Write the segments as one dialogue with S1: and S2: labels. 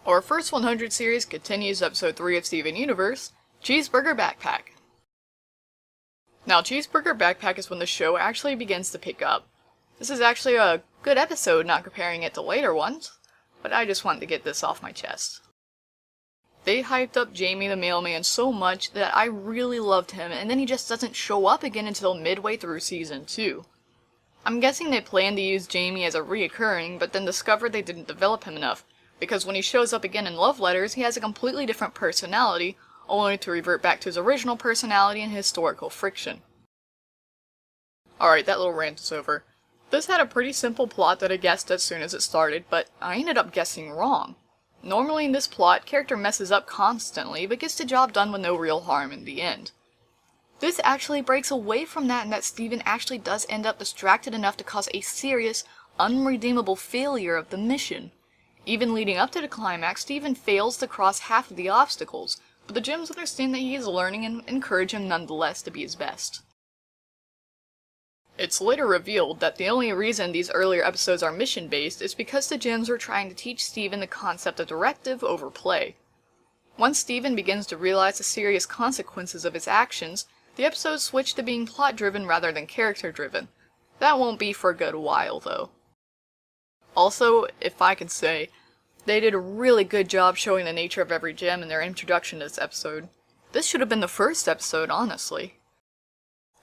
S1: Our first 100 series continues episode 3 of Steven Universe, Cheeseburger Backpack. Now, Cheeseburger Backpack is when the show actually begins to pick up. This is actually a good episode, not comparing it to later ones, but I just wanted to get this off my chest. They hyped up Jamie the mailman so much that I really loved him, and then he just doesn't show up again until midway through season 2. I'm guessing they planned to use Jamie as a reoccurring, but then discovered they didn't develop him enough, because when he shows up again in Love Letters, he has a completely different personality, only to revert back to his original personality in historical friction. Alright, that little rant is over. This had a pretty simple plot that I guessed as soon as it started, but I ended up guessing wrong. Normally in this plot, character messes up constantly, but gets the job done with no real harm in the end. This actually breaks away from that in that Steven actually does end up distracted enough to cause a serious, unredeemable failure of the mission. Even leading up to the climax, Steven fails to cross half of the obstacles, but the gems understand that he is learning and encourage him nonetheless to be his best. It's later revealed that the only reason these earlier episodes are mission-based is because the gems were trying to teach Steven the concept of directive over play. Once Steven begins to realize the serious consequences of his actions, the episodes switch to being plot-driven rather than character-driven. That won't be for a good while, though. Also, if I can say, they did a really good job showing the nature of every gem in their introduction to this episode. This should have been the first episode, honestly.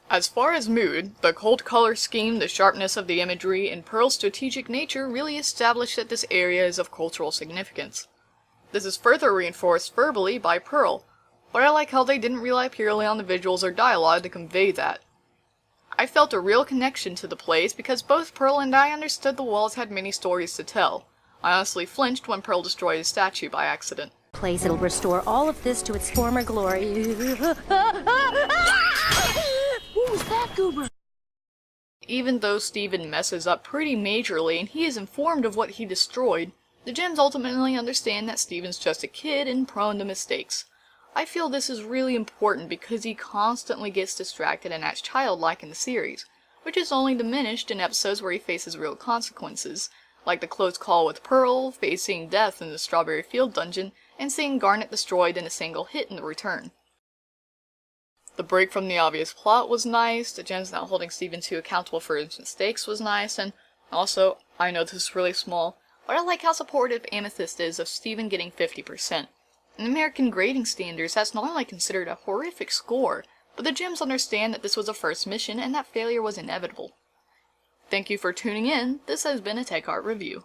S1: As far as mood, the cold color scheme, the sharpness of the imagery, and Pearl's strategic nature really establish that this area is of cultural significance. This is further reinforced verbally by Pearl, but I like how they didn't rely purely on the visuals or dialogue to convey that. I felt a real connection to the place because both Pearl and I understood the walls had many stories to tell. I honestly flinched when Pearl destroyed a statue by accident.
S2: Place it'll restore all of this to its former glory. Who's that goober?
S1: Even though Steven messes up pretty majorly and he is informed of what he destroyed, the gems ultimately understand that Steven's just a kid and prone to mistakes. I feel this is really important because he constantly gets distracted and acts childlike in the series, which is only diminished in episodes where he faces real consequences, like the close call with Pearl, facing death in the Strawberry Field dungeon, and seeing Garnet destroyed in a single hit in the return. The break from the obvious plot was nice, the gems not holding Steven too accountable for his mistakes was nice, and also, I know this is really small, but I like how supportive Amethyst is of Steven getting 50%. In American grading standards, that's normally considered a horrific score, but the gems understand that this was a first mission and that failure was inevitable. Thank you for tuning in. This has been a TechHeart review.